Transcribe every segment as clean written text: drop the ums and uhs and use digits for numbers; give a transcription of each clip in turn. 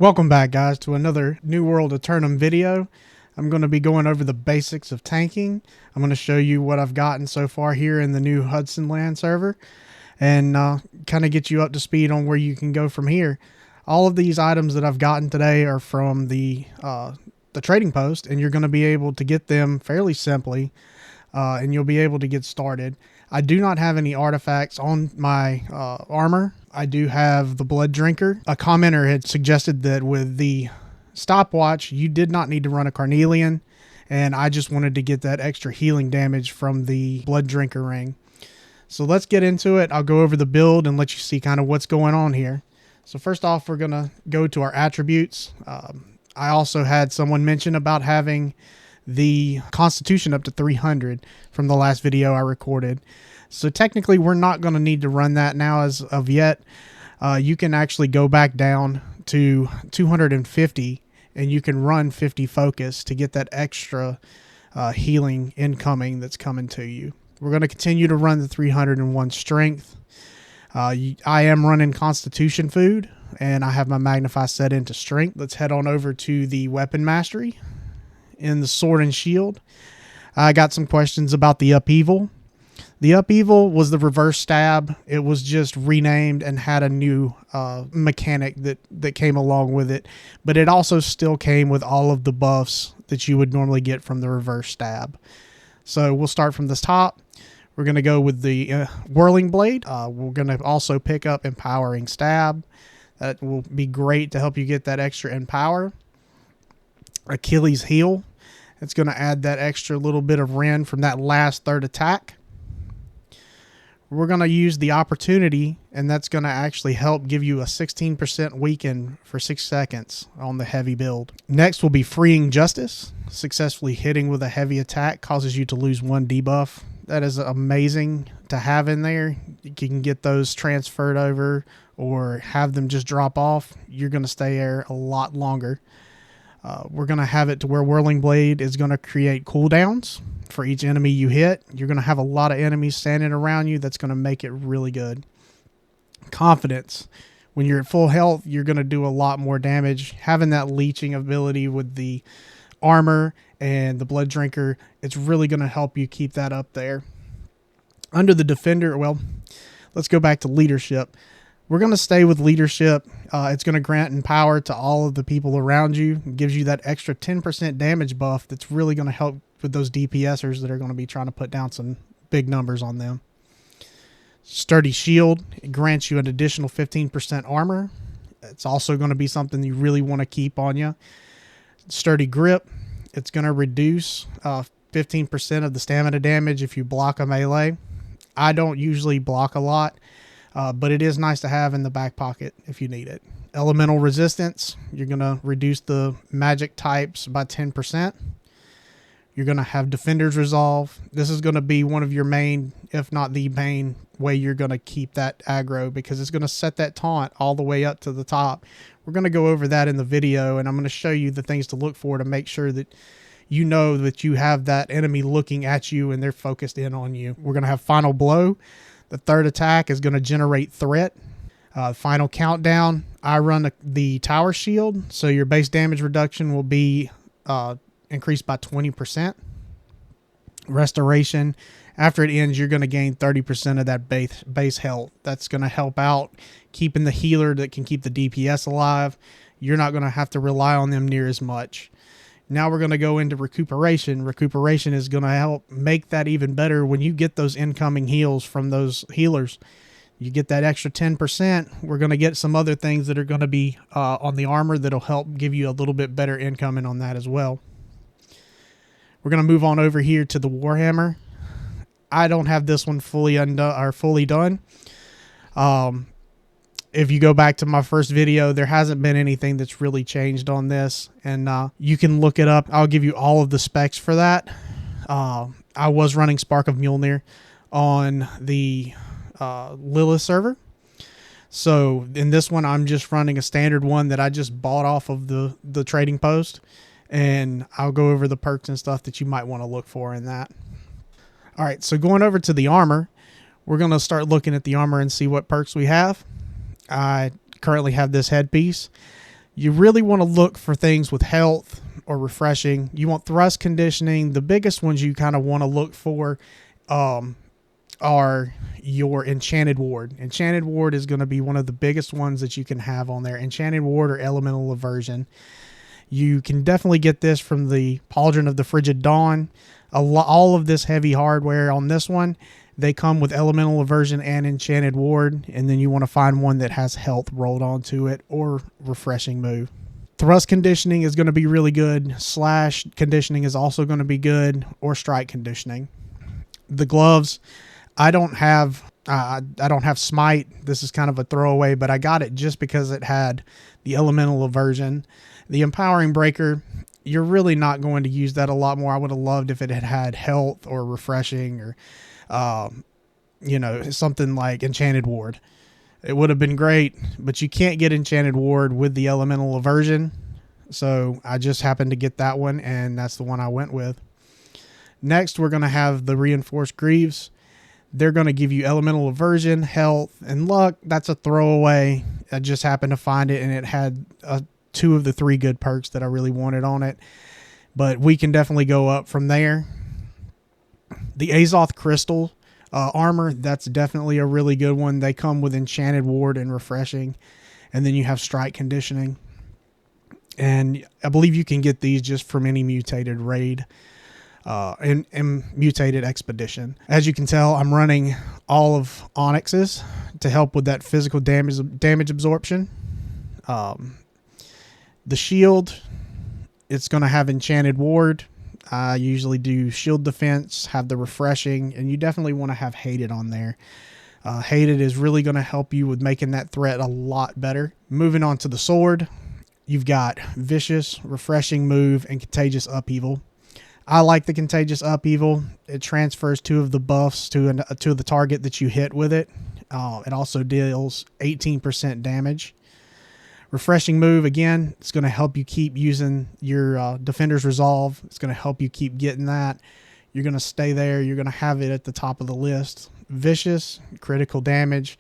Welcome back, guys, to another New World Aeternum video. I'm going to be going over the basics of tanking. I'm going to show you what I've gotten so far here in the new Hudson Land server and kind of get you up to speed on where you can go from here. All of these items that I've gotten today are from the trading post, and you're going to be able to get them fairly simply, and you'll be able to get started. I do not have any artifacts on my armor. I do have the Blood Drinker. A commenter had suggested that with the stopwatch, you did not need to run a Carnelian, and I just wanted to get that extra healing damage from the Blood Drinker ring. So let's get into it. I'll go over the build and let you see kind of what's going on here. So first off, we're going to go to our attributes. I also had someone mention about having the Constitution up to 300 from the last video I recorded. So technically we're not going to need to run that now as of yet. You can actually go back down to 250 and you can run 50 focus to get that extra healing incoming that's coming to you. We're going to continue to run the 301 strength. I am running Constitution food and I have my Magnify set into strength. Let's head on over to the weapon mastery. In the sword and shield, I got some questions about the upheaval. The upheaval was the reverse stab. It was just renamed and had a new mechanic that came along with it, but it also still came with all of the buffs that you would normally get from the reverse stab. So we'll start from the top. We're going to go with the whirling blade. We're going to also pick up empowering stab. That will be great to help you get that extra empower. Achilles heel. It's going to add that extra little bit of rend from that last third attack. We're going to use the opportunity, and that's going to actually help give you a 16% weaken for 6 seconds on the heavy build. Next will be freeing justice. Successfully hitting with a heavy attack causes you to lose 1 debuff. That is amazing to have in there. You can get those transferred over or have them just drop off. You're going to stay there a lot longer. We're going to have it to where Whirling Blade is going to create cooldowns for each enemy you hit. You're going to have a lot of enemies standing around you. That's going to make it really good. Confidence. When you're at full health, you're going to do a lot more damage. Having that leeching ability with the armor and the Blood Drinker, it's really going to help you keep that up there. Under the Defender, well, let's go back to leadership. We're going to stay with leadership. It's going to grant empower to all of the people around you. It gives you that extra 10% damage buff that's really going to help with those DPSers that are going to be trying to put down some big numbers on them. Sturdy shield. It grants you an additional 15% armor. It's also going to be something you really want to keep on you. Sturdy grip. It's going to reduce 15% of the stamina damage if you block a melee. I don't usually block a lot. But it is nice to have in the back pocket if you need it. Elemental resistance. You're going to reduce the magic types by 10%. You're going to have Defender's Resolve. This is going to be one of your main, if not the main, way you're going to keep that aggro, because it's going to set that taunt all the way up to the top. We're going to go over that in the video, and I'm going to show you the things to look for to make sure that you know that you have that enemy looking at you and they're focused in on you. We're going to have Final Blow. The third attack is going to generate threat. Final countdown. I run the tower shield, so your base damage reduction will be increased by 20%. Restoration. After it ends, you're going to gain 30% of that base health. That's going to help out keeping the healer that can keep the DPS alive. You're not going to have to rely on them near as much. Now we're going to go into recuperation. Recuperation is going to help make that even better when you get those incoming heals from those healers. You get that extra 10%. We're going to get some other things that are going to be on the armor that'll help give you a little bit better incoming on that as well. We're going to move on over here to the Warhammer. I don't have this one fully done. If you go back to my first video, there hasn't been anything that's really changed on this, and you can look it up. I'll give you all of the specs for that. I was running Spark of Mjolnir on the Lilith server. So in this one, I'm just running a standard one that I just bought off of the trading post, and I'll go over the perks and stuff that you might want to look for in that. All right, so going over to the armor, we're going to start looking at the armor and see what perks we have. I currently have this headpiece. You really want to look for things with health or refreshing. You want thrust conditioning. The biggest ones you kind of want to look for are your Enchanted Ward. Enchanted Ward is going to be one of the biggest ones that you can have on there. Enchanted Ward or Elemental Aversion. You can definitely get this from the Pauldron of the Frigid Dawn. All of this heavy hardware on this one, they come with Elemental Aversion and Enchanted Ward, and then you want to find one that has health rolled onto it or refreshing move. Thrust conditioning is going to be really good. Slash conditioning is also going to be good, or strike conditioning. The gloves, I don't have smite. This is kind of a throwaway, but I got it just because it had the Elemental Aversion. The empowering breaker, you're really not going to use that a lot more. I would have loved if it had had health or refreshing or something like Enchanted Ward. It would have been great, but you can't get Enchanted Ward with the Elemental Aversion. So I just happened to get that one, and that's the one I went with. Next, we're going to have the Reinforced Greaves. They're going to give you Elemental Aversion, health, and luck. That's a throwaway. I just happened to find it, and it had 2 of the 3 good perks that I really wanted on it. But we can definitely go up from there. The Azoth Crystal armor, that's definitely a really good one. They come with Enchanted Ward and Refreshing. And then you have Strike Conditioning. And I believe you can get these just from any Mutated raid. And Mutated Expedition. As you can tell, I'm running all of Onyx's to help with that physical damage absorption. The shield, it's going to have Enchanted Ward. I usually do shield defense, have the refreshing, and you definitely want to have Hated on there. Hated is really going to help you with making that threat a lot better. Moving on to the sword, you've got Vicious, Refreshing Move, and Contagious Upheaval. I like the Contagious Upheaval. It transfers 2 of the buffs to the target that you hit with it. It also deals 18% damage. Refreshing Move, again, it's going to help you keep using your Defender's Resolve. It's going to help you keep getting that. You're going to stay there. You're going to have it at the top of the list. Vicious, critical damage.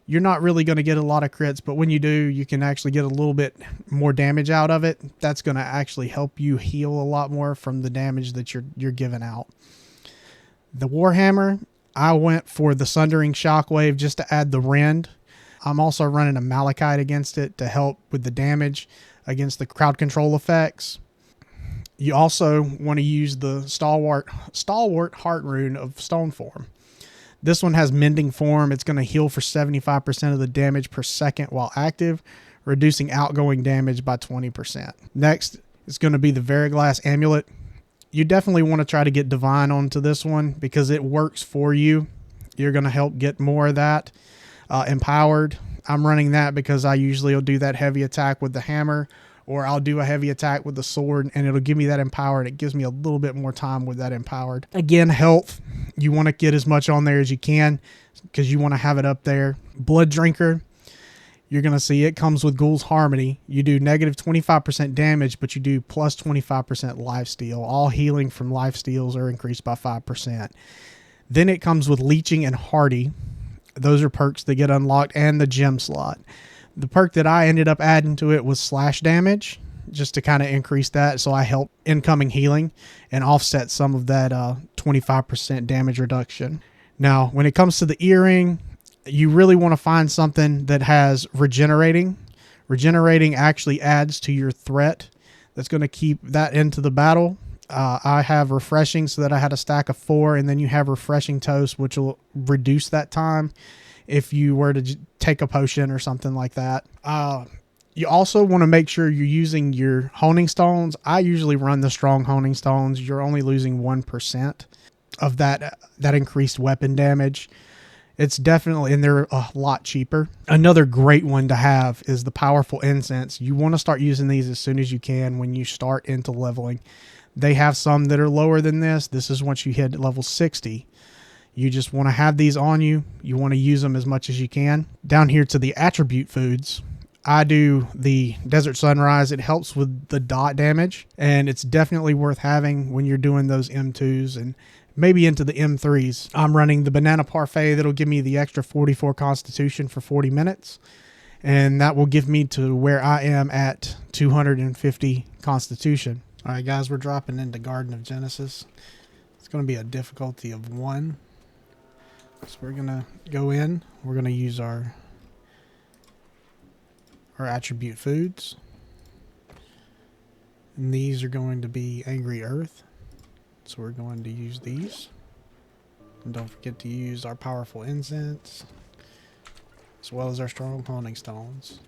You're not really going to get a lot of crits, but when you do, you can actually get a little bit more damage out of it. That's going to actually help you heal a lot more from the damage that you're giving out. The Warhammer, I went for the Sundering Shockwave just to add the rend. I'm also running a Malachite against it to help with the damage against the crowd control effects. You also want to use the Stalwart Heart Rune of Stoneform. This one has Mending Form. It's going to heal for 75% of the damage per second while active, reducing outgoing damage by 20%. Next, it's going to be the Veriglass Amulet. You definitely want to try to get Divine onto this one because it works for you. You're going to help get more of that. Empowered, I'm running that because I usually will do that heavy attack with the hammer, or I'll do a heavy attack with the sword and it'll give me that empowered. It gives me a little bit more time with that empowered. Again, health, you want to get as much on there as you can because you want to have it up there. Blood Drinker, you're going to see it comes with Ghoul's Harmony. You do negative 25% damage, but you do plus 25% lifesteal. All healing from lifesteals are increased by 5%. Then it comes with Leeching and Hardy. Those are perks that get unlocked, and the gem slot. The perk that I ended up adding to it was Slash Damage, just to kind of increase that, so I help incoming healing and offset some of that 25% damage reduction. Now, when it comes to the earring, you really want to find something that has Regenerating. Regenerating actually adds to your threat. That's going to keep that into the battle. I have Refreshing so that I had a stack of 4, and then you have Refreshing Toast, which will reduce that time if you were to take a potion or something like that. You also want to make sure you're using your Honing Stones. I usually run the Strong Honing Stones. You're only losing 1% of that increased weapon damage. It's definitely, and they're a lot cheaper. Another great one to have is the Powerful Incense. You want to start using these as soon as you can when you start into leveling. They have some that are lower than this. This is once you hit level 60. You just want to have these on you. You want to use them as much as you can. Down here to the attribute foods, I do the Desert Sunrise. It helps with the dot damage, and it's definitely worth having when you're doing those M2s and maybe into the M3s. I'm running the Banana Parfait that'll give me the extra 44 Constitution for 40 minutes. and that will give me to where I am at 250 Constitution. All right, guys, we're dropping into Garden of Genesis. It's going to be a difficulty of 1. So we're going to go in. We're going to use our attribute foods. And these are going to be Angry Earth. So we're going to use these. And don't forget to use our powerful incense, as well as our strong haunting stones.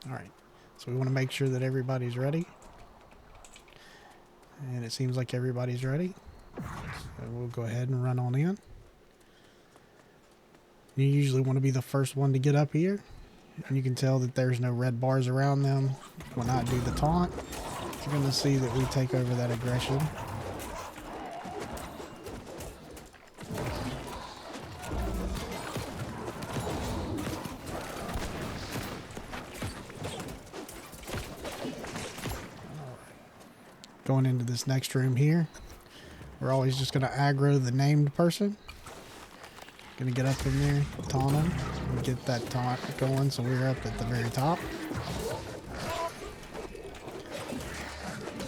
Alright, so we want to make sure that everybody's ready. And it seems like everybody's ready. So we'll go ahead and run on in. You usually want to be the first one to get up here. And you can tell that there's no red bars around them when I do the taunt. You're going to see that we take over that aggression. Going into this next room here, we're always just going to aggro the named person. Going to get up in there, taunt him, and get that taunt going so we're up at the very top.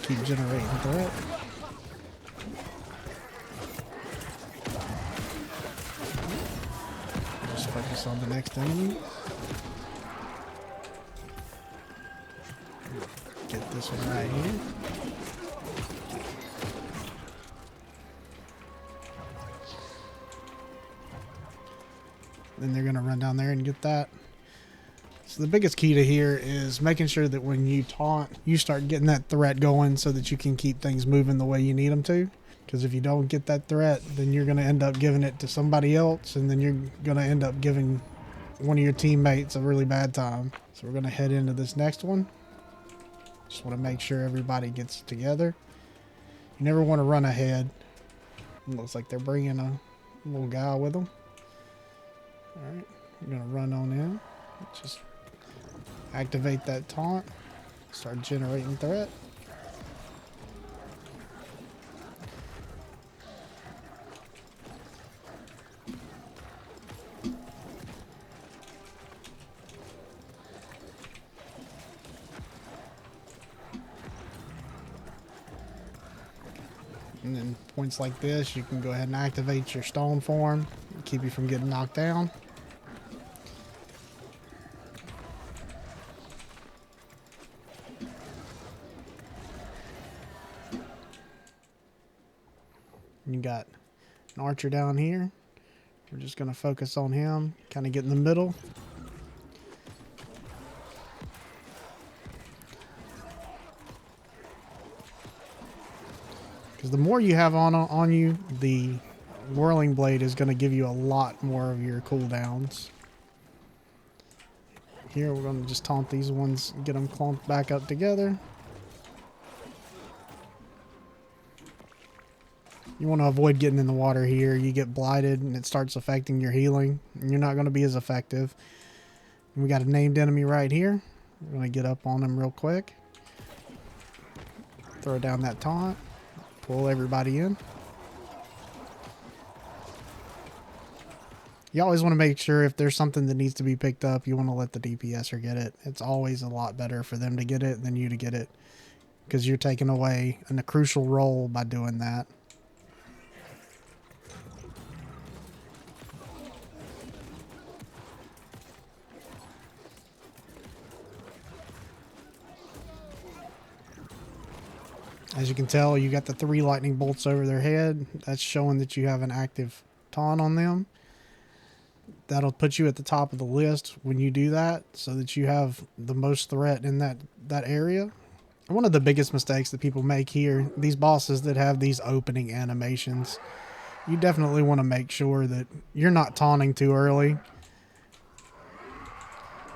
Keep generating threat. Just focus on the next enemy. Get this one right here. Then they're going to run down there and get that. So the biggest key to here is making sure that when you taunt, you start getting that threat going so that you can keep things moving the way you need them to. Because if you don't get that threat, then you're going to end up giving it to somebody else, and then you're going to end up giving one of your teammates a really bad time. So we're going to head into this next one. Just want to make sure everybody gets together. You never want to run ahead. It looks like they're bringing a little guy with them. Alright, we're going to run on in. Just activate that taunt. Start generating threat. And then points like this, you can go ahead and activate your stone form. Keep you from getting knocked down. You got an archer down here. We're just going to focus on him, kind of get in the middle. Because the more you have on you, the whirling blade is going to give you a lot more of your cooldowns. Here we're going to just taunt these ones, get them clumped back up together. You want to avoid getting in the water here. You get blighted and it starts affecting your healing, and you're not going to be as effective. And we got a named enemy right here. We're going to get up on him real quick. Throw down that taunt. Pull everybody in. You always want to make sure if there's something that needs to be picked up, you want to let the DPSer get it. It's always a lot better for them to get it than you to get it, because you're taking away a crucial role by doing that. As you can tell, you got the 3 lightning bolts over their head. That's showing that you have an active taunt on them. That'll put you at the top of the list when you do that, so that you have the most threat in that area. One of the biggest mistakes that people make here, these bosses that have these opening animations, you definitely want to make sure that you're not taunting too early.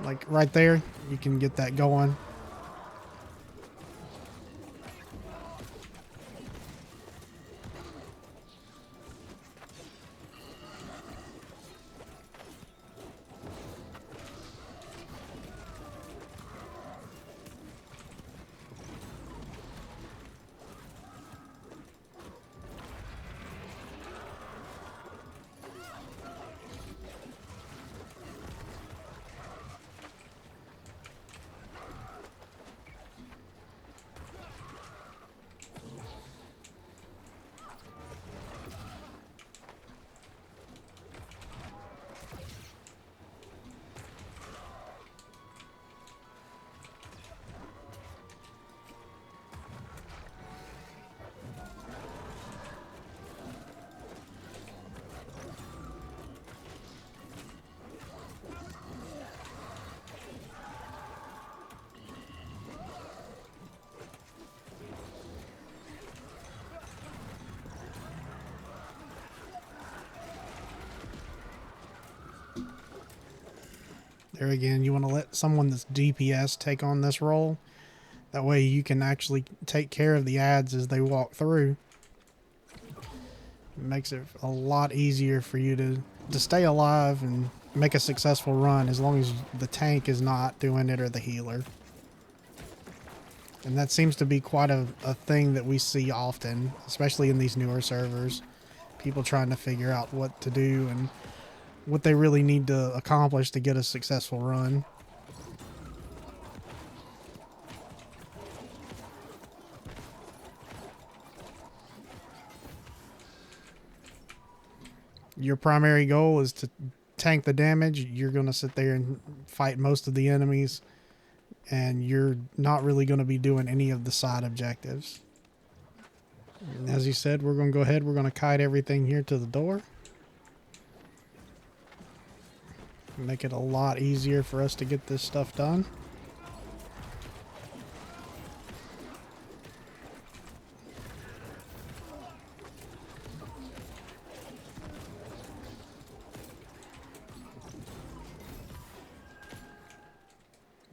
Like right there, you can get that going. There again, you want to let someone that's DPS take on this role. That way you can actually take care of the ads as they walk through. It makes it a lot easier for you to stay alive and make a successful run as long as the tank is not doing it or the healer. And that seems to be quite a thing that we see often, especially in these newer servers. People trying to figure out what to do and what they really need to accomplish to get a successful run. Your primary goal is to tank the damage. You're going to sit there and fight most of the enemies, and you're not really going to be doing any of the side objectives. And as you said, we're going to go ahead, we're going to kite everything here to the door. Make it a lot easier for us to get this stuff done.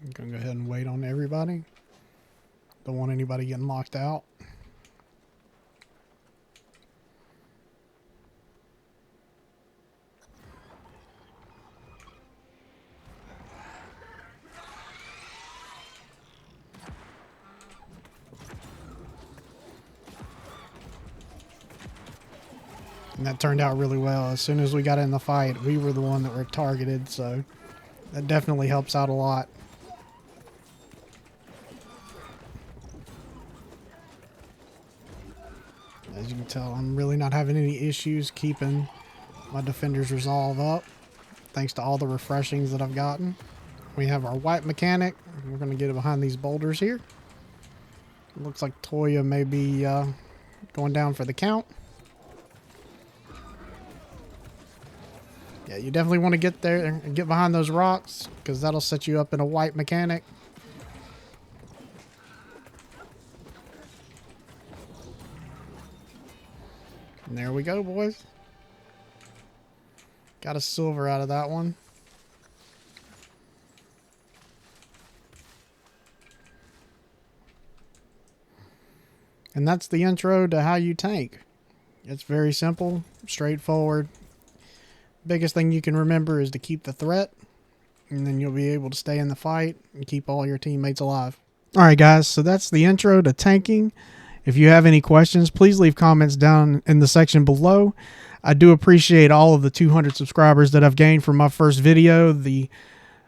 I'm going to go ahead and wait on everybody. Don't want anybody getting locked out. And that turned out really well. As soon as we got in the fight, we were the one that were targeted, so that definitely helps out a lot. As you can tell, I'm really not having any issues keeping my defender's resolve up, thanks to all the refreshings that I've gotten. We have our white mechanic. We're going to get it behind these boulders here. It looks like Toya may be going down for the count. Yeah, you definitely want to get there and get behind those rocks, because that'll set you up in a white mechanic. And there we go, boys. Got a silver out of that one. And that's the intro to how you tank. It's very simple, straightforward. Biggest thing you can remember is to keep the threat, and then you'll be able to stay in the fight and keep all your teammates alive. Alright guys, so that's the intro to tanking. If you have any questions, please leave comments down in the section below. I do appreciate all of the 200 subscribers that I've gained from my first video, the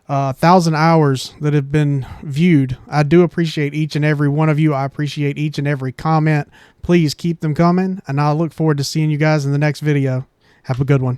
1,000 hours that have been viewed. I do appreciate each and every one of you. I appreciate each and every comment. Please keep them coming, and I look forward to seeing you guys in the next video. Have a good one.